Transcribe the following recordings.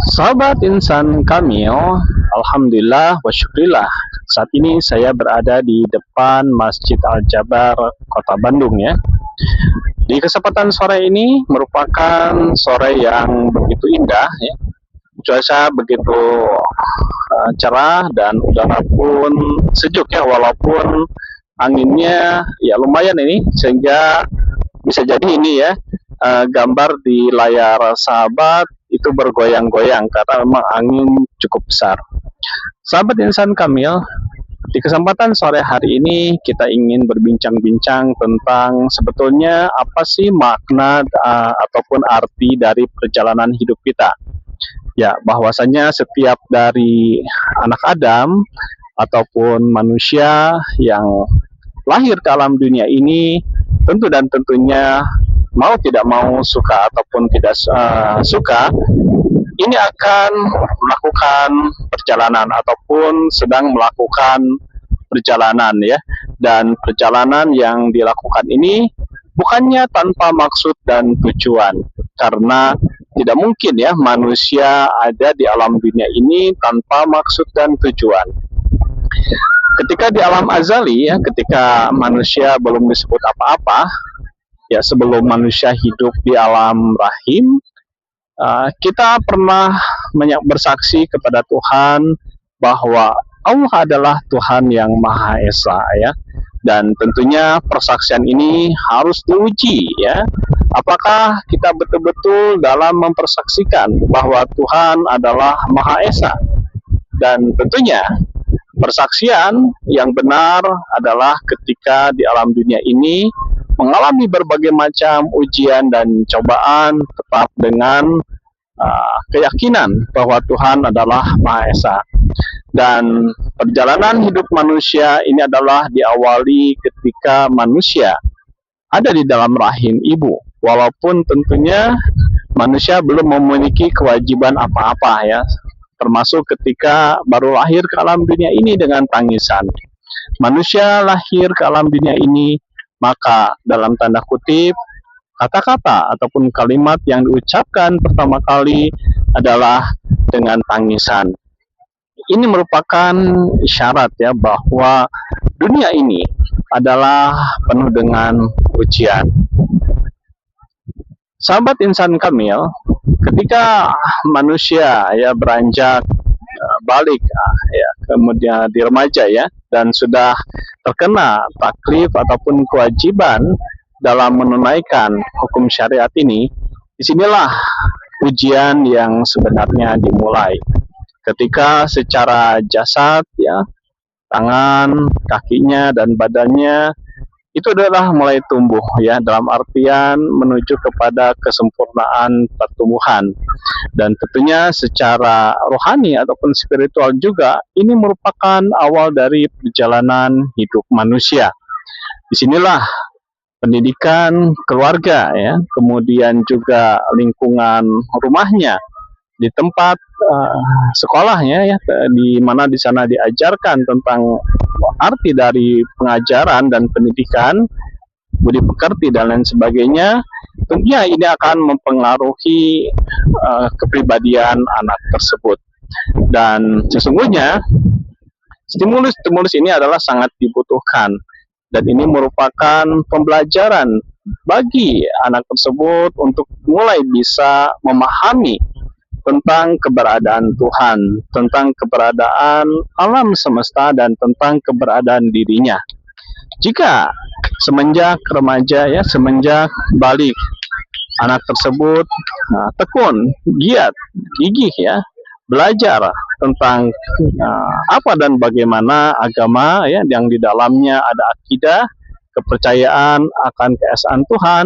Sahabat insan Kamil, Alhamdulillah wa syukrillah. Saat ini saya berada di depan Masjid Al-Jabar, Kota Bandung ya. Di kesempatan sore ini merupakan sore yang begitu indah ya. Cuaca begitu cerah dan udara pun sejuk ya, walaupun anginnya ya lumayan ini, sehingga bisa jadi ini ya, gambar di layar sahabat itu bergoyang-goyang karena memang angin cukup besar. Sahabat insan Kamil, di kesempatan sore hari ini kita ingin berbincang-bincang tentang sebetulnya apa sih makna ataupun arti dari perjalanan hidup kita. Ya, bahwasanya setiap dari anak Adam ataupun manusia yang lahir ke alam dunia ini tentu dan tentunya mau tidak mau, suka ataupun tidak suka, ini akan melakukan perjalanan ataupun sedang melakukan perjalanan ya. Dan perjalanan yang dilakukan ini bukannya tanpa maksud dan tujuan, karena tidak mungkin ya manusia ada di alam dunia ini tanpa maksud dan tujuan. Ketika di alam azali ya, ketika manusia belum disebut apa-apa ya, sebelum manusia hidup di alam rahim, kita pernah bersaksi kepada Tuhan bahwa Allah adalah Tuhan yang Maha Esa ya. Dan tentunya persaksian ini harus diuji ya. Apakah kita betul-betul dalam mempersaksikan bahwa Tuhan adalah Maha Esa? Dan tentunya persaksian yang benar adalah ketika di alam dunia ini mengalami berbagai macam ujian dan cobaan, tetap dengan keyakinan bahwa Tuhan adalah Maha Esa. Dan perjalanan hidup manusia ini adalah diawali ketika manusia ada di dalam rahim ibu, walaupun tentunya manusia belum memiliki kewajiban apa-apa ya, termasuk ketika baru lahir ke alam dunia ini dengan tangisan. Manusia lahir ke alam dunia ini, maka dalam tanda kutip, kata-kata ataupun kalimat yang diucapkan pertama kali adalah dengan tangisan. Ini merupakan isyarat ya bahwa dunia ini adalah penuh dengan ujian. Sahabat insan Kamil, ketika manusia ya beranjak balik ya, kemudian di remaja ya, dan sudah terkena taklif ataupun kewajiban dalam menunaikan hukum syariat ini, disinilah ujian yang sebenarnya dimulai. Ketika secara jasad ya, tangan, kakinya dan badannya itu adalah mulai tumbuh ya, dalam artian menuju kepada kesempurnaan pertumbuhan. Dan tentunya secara rohani ataupun spiritual juga, ini merupakan awal dari perjalanan hidup manusia. Disinilah pendidikan keluarga ya, kemudian juga lingkungan rumahnya, di tempat sekolahnya ya, di mana di sana diajarkan tentang arti dari pengajaran dan pendidikan, budi pekerti dan lain sebagainya. Tentunya ini akan mempengaruhi kepribadian anak tersebut. Dan sesungguhnya stimulus ini adalah sangat dibutuhkan, dan ini merupakan pembelajaran bagi anak tersebut untuk mulai bisa memahami tentang keberadaan Tuhan, tentang keberadaan alam semesta, dan tentang keberadaan dirinya. Jika semenjak remaja ya, semenjak balik, anak tersebut tekun, giat, gigih ya, belajar tentang apa dan bagaimana agama ya, yang di dalamnya ada akidah, kepercayaan akan keesaan Tuhan,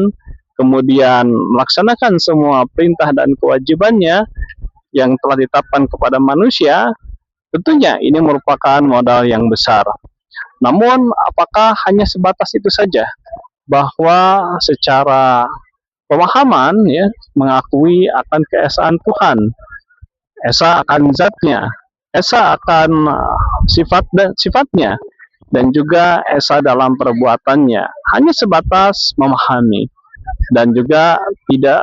kemudian melaksanakan semua perintah dan kewajibannya yang telah ditetapkan kepada manusia, tentunya ini merupakan modal yang besar. Namun, apakah hanya sebatas itu saja? Bahwa secara pemahaman ya, mengakui akan keesaan Tuhan, esa akan zatnya, esa akan sifatnya, dan juga esa dalam perbuatannya, hanya sebatas memahami dan juga tidak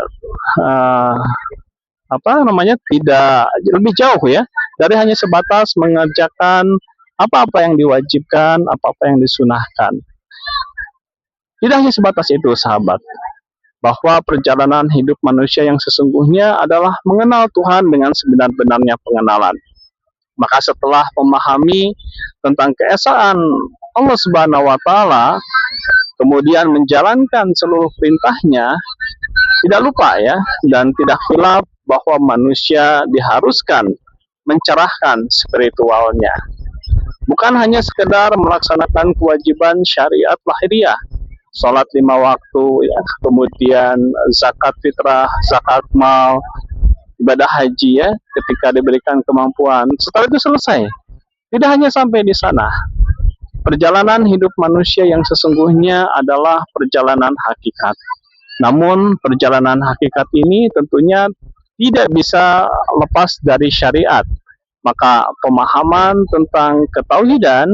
tidak lebih jauh ya dari hanya sebatas mengerjakan apa-apa yang diwajibkan, apa-apa yang disunahkan. Tidak hanya sebatas itu, sahabat, bahwa perjalanan hidup manusia yang sesungguhnya adalah mengenal Tuhan dengan sebenar-benarnya pengenalan. Maka setelah memahami tentang keesaan Allah Subhanahu wa taala, kemudian menjalankan seluruh perintahnya, tidak lupa ya dan tidak khilaf bahwa manusia diharuskan mencerahkan spiritualnya. Bukan hanya sekedar melaksanakan kewajiban syariat lahiriah, sholat 5 waktu, ya, kemudian zakat fitrah, zakat mal, ibadah haji ya, ketika diberikan kemampuan. Setelah itu selesai. Tidak hanya sampai di sana. Perjalanan hidup manusia yang sesungguhnya adalah perjalanan hakikat. Namun perjalanan hakikat ini tentunya tidak bisa lepas dari syariat. Maka pemahaman tentang ketauhidan,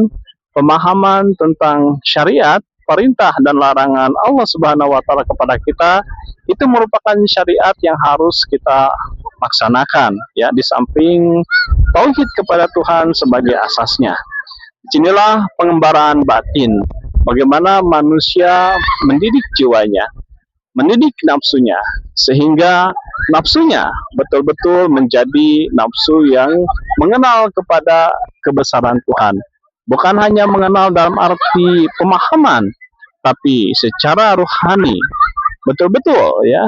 pemahaman tentang syariat, perintah dan larangan Allah Subhanahu wa taala kepada kita itu merupakan syariat yang harus kita laksanakan ya, di samping tauhid kepada Tuhan sebagai asasnya. Disinilah pengembaraan batin, bagaimana manusia mendidik jiwanya, mendidik nafsunya, sehingga nafsunya betul-betul menjadi nafsu yang mengenal kepada kebesaran Tuhan. Bukan hanya mengenal dalam arti pemahaman, tapi secara rohani, betul-betul ya,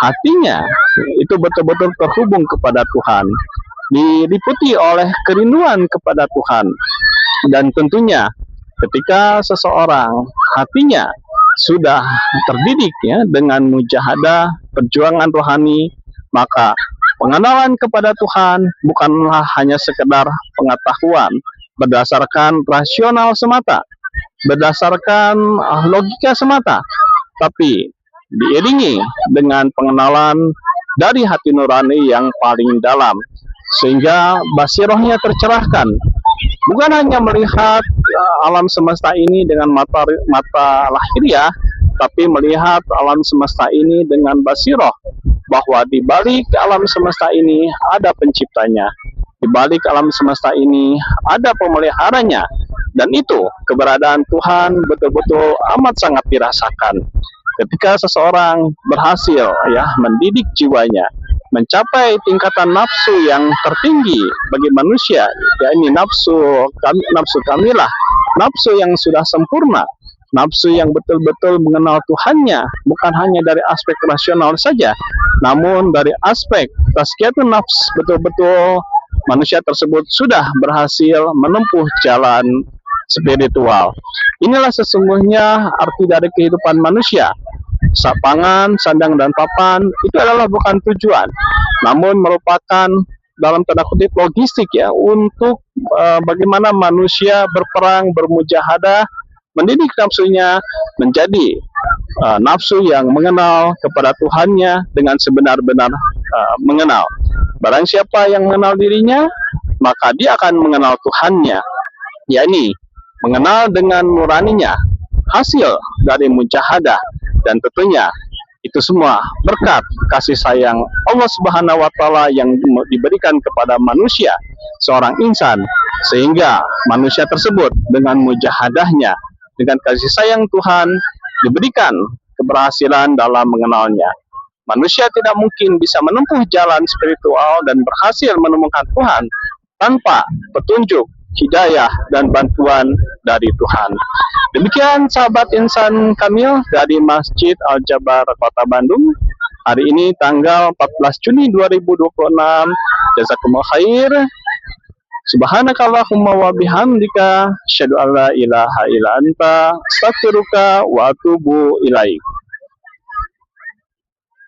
hatinya itu betul-betul terhubung kepada Tuhan, diliputi oleh kerinduan kepada Tuhan. Dan tentunya ketika seseorang hatinya sudah terdidik ya dengan mujahadah perjuangan rohani, maka pengenalan kepada Tuhan bukanlah hanya sekedar pengetahuan berdasarkan rasional semata, berdasarkan logika semata, tapi diiringi dengan pengenalan dari hati nurani yang paling dalam, sehingga basirohnya tercerahkan. Bukan hanya melihat alam semesta ini dengan mata lahiriah, tapi melihat alam semesta ini dengan basiroh, bahwa di balik alam semesta ini ada penciptanya, di balik alam semesta ini ada pemeliharanya, dan itu keberadaan Tuhan betul-betul amat sangat dirasakan. Ketika seseorang berhasil ya mendidik jiwanya mencapai tingkatan nafsu yang tertinggi bagi manusia, yakni nafsu kamilah, nafsu yang sudah sempurna, nafsu yang betul-betul mengenal Tuhannya, bukan hanya dari aspek rasional saja, namun dari aspek tazkiyatun nafs, betul-betul manusia tersebut sudah berhasil menempuh jalan spiritual. Inilah sesungguhnya arti dari kehidupan manusia. Pangan, sandang, dan papan itu adalah bukan tujuan, namun merupakan dalam tanda kutip logistik ya, untuk bagaimana manusia berperang, bermujahadah, mendidik nafsunya menjadi nafsu yang mengenal kepada Tuhannya dengan sebenar-benar mengenal. Barang siapa yang mengenal dirinya, maka dia akan mengenal Tuhannya, yakni mengenal dengan nuraninya, hasil dari mujahadah. Dan tentunya itu semua berkat kasih sayang Allah Subhanahu wa taala yang diberikan kepada manusia, seorang insan, sehingga manusia tersebut dengan mujahadahnya, dengan kasih sayang Tuhan, diberikan keberhasilan dalam mengenalnya. Manusia tidak mungkin bisa menempuh jalan spiritual dan berhasil menemukan Tuhan tanpa petunjuk, hidayah, dan bantuan dari Tuhan. Demikian sahabat insan Kamil dari Masjid Al-Jabar Kota Bandung. Hari ini tanggal 14 Juni 2026. Jazakumullah khair. Subhanakallahumma wa bihamdika asyhadu an la ilaha illa anta astaghfiruka wa atubu ilaik.